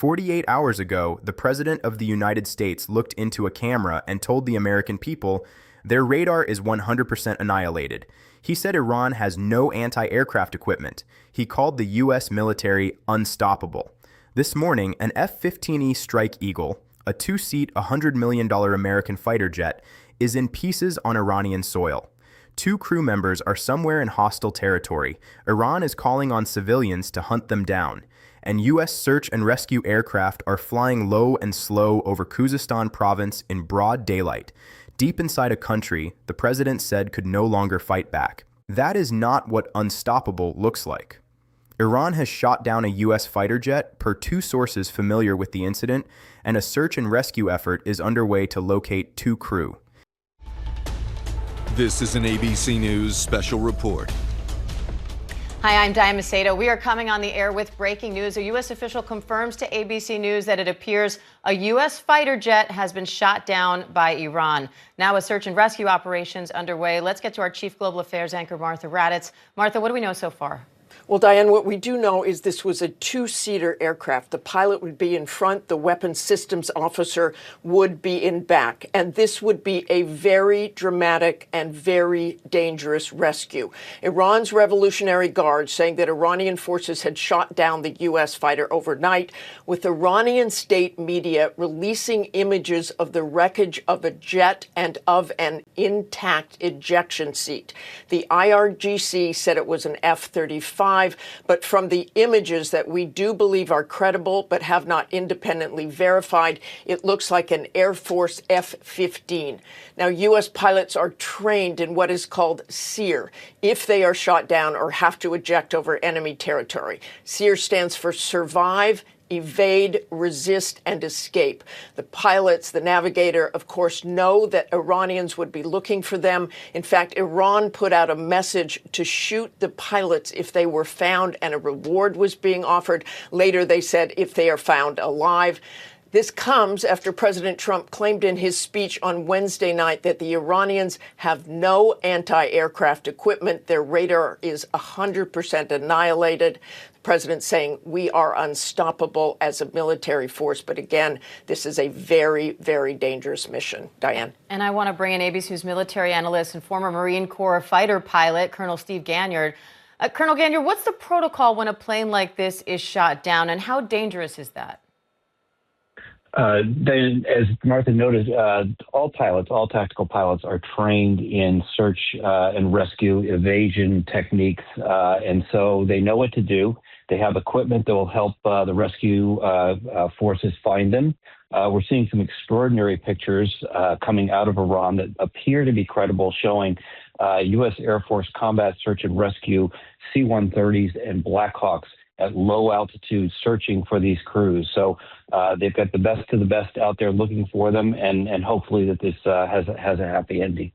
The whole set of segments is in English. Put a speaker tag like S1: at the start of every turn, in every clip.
S1: 48 hours ago, the President of the United States looked into a camera and told the American people their radar is 100% annihilated. He said Iran has no anti-aircraft equipment. He called the U.S. military unstoppable. This morning, an F-15E Strike Eagle, a two-seat, $100 million American fighter jet, is in pieces on Iranian soil. 2 crew members are somewhere in hostile territory. Iran is calling on civilians to hunt them down. And U.S. search and rescue aircraft are flying low and slow over Khuzestan province in broad daylight, deep inside a country the president said could no longer fight back. That is not what unstoppable looks like. Iran has shot down a U.S. fighter jet, per 2 sources familiar with the incident, and a search and rescue effort is underway to locate 2 crew.
S2: This is an ABC News special report.
S3: Hi, I'm Diane Macedo. We are coming on the air with breaking news. A U.S. official confirms to ABC News that it appears a U.S. fighter jet has been shot down by Iran. Now a search and rescue operations underway. Let's get to our chief global affairs anchor, Martha Raddatz. Martha, what do we know so far?
S4: Well, Diane, what we do know is this was a 2-seater aircraft. The pilot would be in front, the weapons systems officer would be in back. And this would be a very dramatic and very dangerous rescue. Iran's Revolutionary Guard saying that Iranian forces had shot down the U.S. fighter overnight, with Iranian state media releasing images of the wreckage of a jet and of an intact ejection seat. The IRGC said it was an F-35. But from the images that we do believe are credible but have not independently verified, it looks like an Air Force F-15. Now, U.S. pilots are trained in what is called SERE if they are shot down or have to eject over enemy territory. SERE stands for Survive, Evade, Resist, and Escape. The pilots, the navigator, of course, know that Iranians would be looking for them. In fact, Iran put out a message to shoot the pilots if they were found, and a reward was being offered. Later, they said if they are found alive. This comes after President Trump claimed in his speech on Wednesday night that the Iranians have no anti-aircraft equipment. Their radar is 100% annihilated. The president saying we are unstoppable as a military force. But again, this is a very, very dangerous mission. Diane.
S3: And I want to bring in ABC News military analyst and former Marine Corps fighter pilot, Colonel Steve Ganyard. Colonel Ganyard, what's the protocol when a plane like this is shot down, and how dangerous is that?
S5: Then, as Martha noted, all tactical pilots are trained in search and rescue evasion techniques, and so they know what to do. They have equipment that will help the rescue forces find them. We're seeing some extraordinary pictures coming out of Iran that appear to be credible, showing U.S. Air Force combat search and rescue C-130s and Blackhawks at low altitude searching for these crews. So they've got the best of the best out there looking for them, and hopefully that this has a happy ending.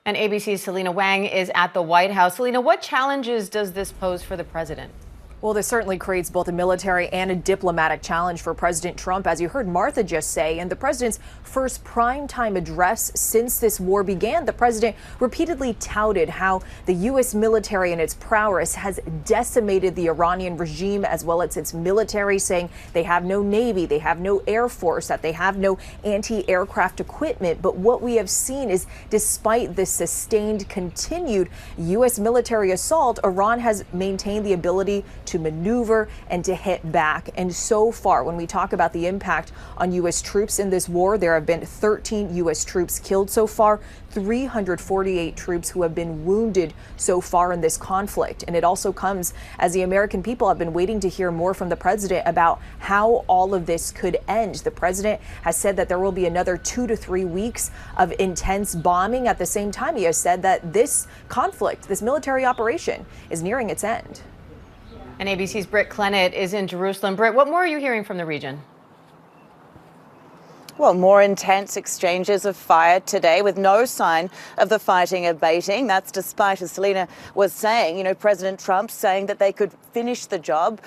S3: And ABC's Selena Wang is at the White House. Selena, what challenges does this pose for the president?
S6: Well, this certainly creates both a military and a diplomatic challenge for President Trump, as you heard Martha just say. In the president's first primetime address since this war began, the president repeatedly touted how the U.S. military and its prowess has decimated the Iranian regime as well as its military, saying they have no Navy, they have no Air Force, that they have no anti-aircraft equipment. But what we have seen is, despite this sustained, continued U.S. military assault, Iran has maintained the ability to maneuver and to hit back. And so far, when we talk about the impact on U.S. troops in this war, there have been 13 U.S. troops killed so far, 348 troops who have been wounded so far in this conflict. And it also comes as the American people have been waiting to hear more from the president about how all of this could end. The president has said that there will be another 2 to 3 weeks of intense bombing. At the same time, he has said that this conflict, this military operation, is nearing its end.
S3: And ABC's Britt Clennett is in Jerusalem. Britt, what more are you hearing from the region?
S7: Well, more intense exchanges of fire today with no sign of the fighting abating. That's despite, as Selena was saying, President Trump saying that they could finish the job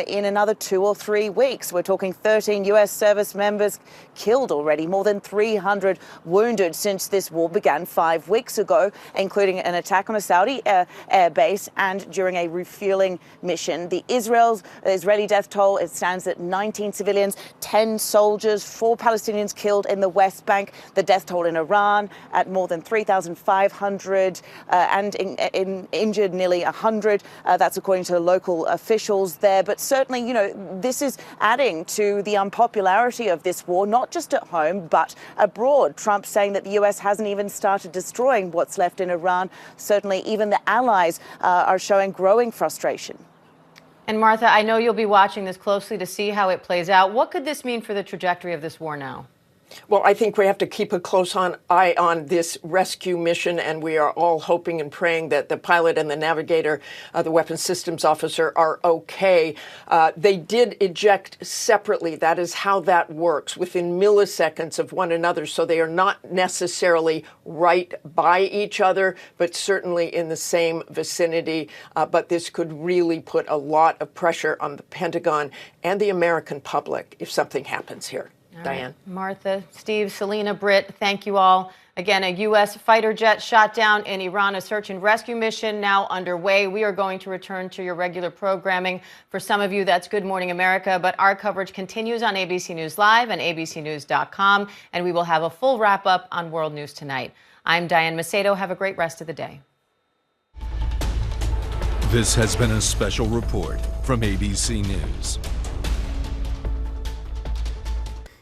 S7: in another 2 or 3 weeks. We're talking 13 U.S. service members killed already, more than 300 wounded since this war began 5 weeks ago, including an attack on a Saudi air base and during a refueling mission. The Israeli death toll, it stands at 19 civilians, 10 soldiers, 4 Palestinians killed in the West Bank. The death toll in Iran at more than 3,500 and injured nearly 100. That's according to local officials there. But certainly, this is adding to the unpopularity of this war, not just at home, but abroad. Trump saying that the U.S. hasn't even started destroying what's left in Iran. Certainly, even the allies are showing growing frustration.
S3: And Martha, I know you'll be watching this closely to see how it plays out. What could this mean for the trajectory of this war now?
S4: Well, I think we have to keep a close eye on this rescue mission, and we are all hoping and praying that the pilot and the navigator, the weapons systems officer, are okay. They did eject separately. That is how that works, within milliseconds of one another. So they are not necessarily right by each other, but certainly in the same vicinity. But this could really put a lot of pressure on the Pentagon and the American public if something happens here. Diane.
S3: Right. Martha, Steve, Selena, Britt, thank you all. Again, a U.S. fighter jet shot down in Iran, a search and rescue mission now underway. We are going to return to your regular programming. For some of you, that's Good Morning America, but our coverage continues on ABC News Live and abcnews.com, and we will have a full wrap-up on World News Tonight. I'm Diane Macedo. Have a great rest of the day.
S2: This has been a special report from ABC News.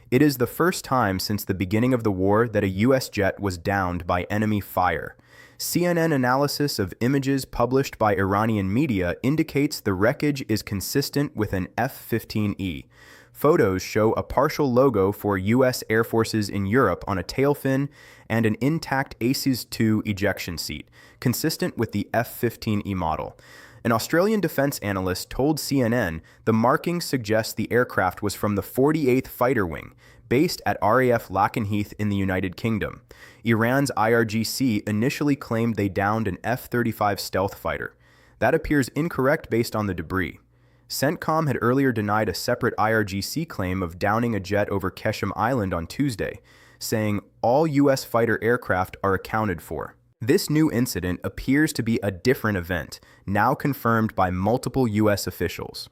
S1: It is the first time since the beginning of the war that a U.S. jet was downed by enemy fire. CNN analysis of images published by Iranian media indicates the wreckage is consistent with an F-15E. Photos show a partial logo for U.S. Air Forces in Europe on a tail fin and an intact ACES-2 ejection seat, consistent with the F-15E model. An Australian defense analyst told CNN the markings suggest the aircraft was from the 48th Fighter Wing, based at RAF Lakenheath in the United Kingdom. Iran's IRGC initially claimed they downed an F-35 stealth fighter. That appears incorrect based on the debris. CENTCOM had earlier denied a separate IRGC claim of downing a jet over Qeshm Island on Tuesday, saying all U.S. fighter aircraft are accounted for. This new incident appears to be a different event, now confirmed by multiple U.S. officials.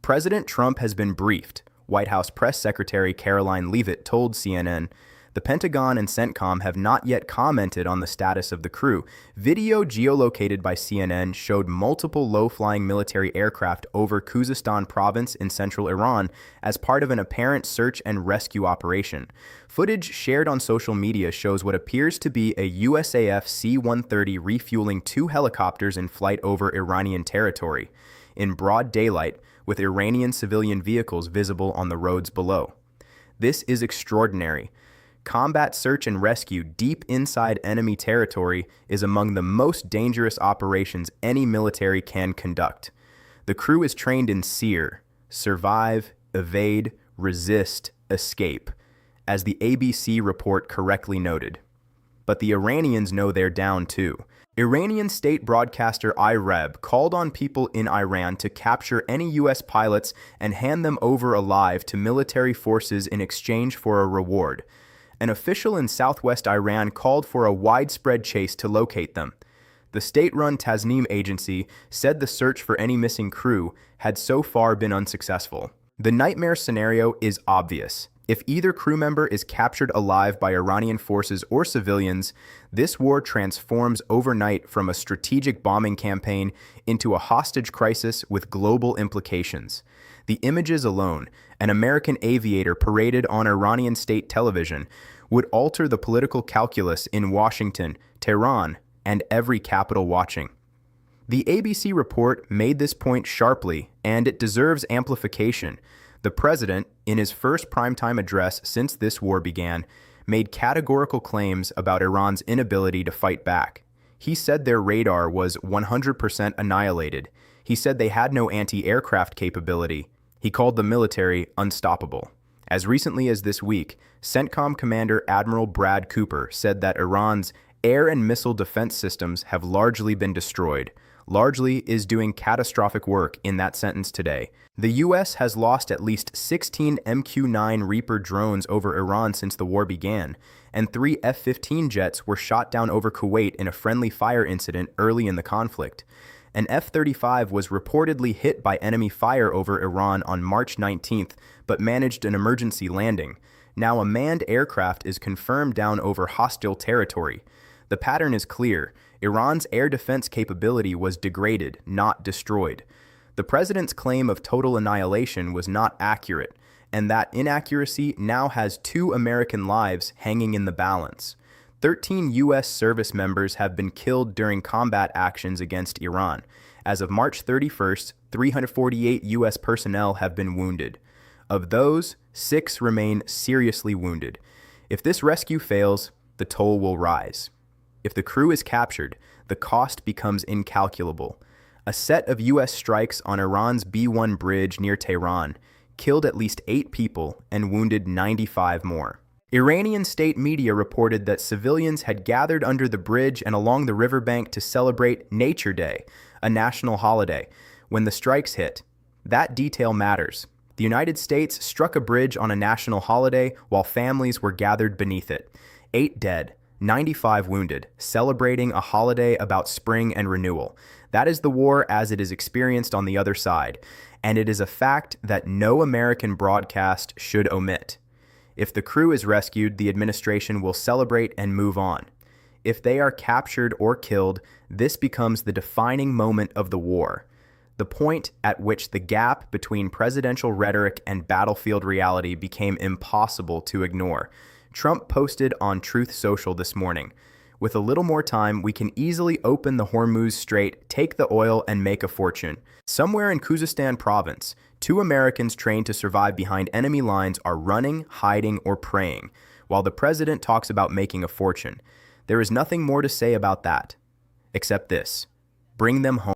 S1: President Trump has been briefed, White House Press Secretary Caroline Leavitt told CNN. The Pentagon and CENTCOM have not yet commented on the status of the crew. Video geolocated by CNN showed multiple low-flying military aircraft over Khuzestan province in central Iran as part of an apparent search and rescue operation. Footage shared on social media shows what appears to be a USAF C-130 refueling 2 helicopters in flight over Iranian territory, in broad daylight, with Iranian civilian vehicles visible on the roads below. This is extraordinary. Combat search and rescue deep inside enemy territory is among the most dangerous operations any military can conduct. The crew is trained in SERE, survive, evade, resist, escape, as the ABC report correctly noted. But the Iranians know they're down too. Iranian state broadcaster IREB called on people in Iran to capture any U.S. pilots and hand them over alive to military forces in exchange for a reward. An official in southwest Iran called for a widespread chase to locate them. The state-run Tasnim agency said the search for any missing crew had so far been unsuccessful. The nightmare scenario is obvious. If either crew member is captured alive by Iranian forces or civilians, this war transforms overnight from a strategic bombing campaign into a hostage crisis with global implications. The images alone, an American aviator paraded on Iranian state television, would alter the political calculus in Washington, Tehran, and every capital watching. The ABC report made this point sharply, and it deserves amplification. The president, in his first primetime address since this war began, made categorical claims about Iran's inability to fight back. He said their radar was 100% annihilated. He said they had no anti-aircraft capability. He called the military unstoppable. As recently as this week, CENTCOM Commander Admiral Brad Cooper said that Iran's air and missile defense systems have largely been destroyed. Largely is doing catastrophic work in that sentence today. The U.S. has lost at least 16 MQ-9 Reaper drones over Iran since the war began, and 3 F-15 jets were shot down over Kuwait in a friendly fire incident early in the conflict. An F-35 was reportedly hit by enemy fire over Iran on March 19th, but managed an emergency landing. Now a manned aircraft is confirmed down over hostile territory. The pattern is clear. Iran's air defense capability was degraded, not destroyed. The president's claim of total annihilation was not accurate, and that inaccuracy now has 2 American lives hanging in the balance. 13 U.S. service members have been killed during combat actions against Iran. As of March 31st, 348 U.S. personnel have been wounded. Of those, 6 remain seriously wounded. If this rescue fails, the toll will rise. If the crew is captured, the cost becomes incalculable. A set of U.S. strikes on Iran's B-1 bridge near Tehran killed at least 8 people and wounded 95 more. Iranian state media reported that civilians had gathered under the bridge and along the riverbank to celebrate Nature Day, a national holiday, when the strikes hit. That detail matters. The United States struck a bridge on a national holiday while families were gathered beneath it. 8 dead. 95 wounded, celebrating a holiday about spring and renewal. That is the war as it is experienced on the other side, and it is a fact that no American broadcast should omit. If the crew is rescued, the administration will celebrate and move on. If they are captured or killed, this becomes the defining moment of the war, the point at which the gap between presidential rhetoric and battlefield reality became impossible to ignore. Trump posted on Truth Social this morning, "With a little more time, we can easily open the Hormuz Strait, take the oil, and make a fortune." Somewhere in Khuzestan province, 2 Americans trained to survive behind enemy lines are running, hiding, or praying, while the president talks about making a fortune. There is nothing more to say about that, except this: bring them home.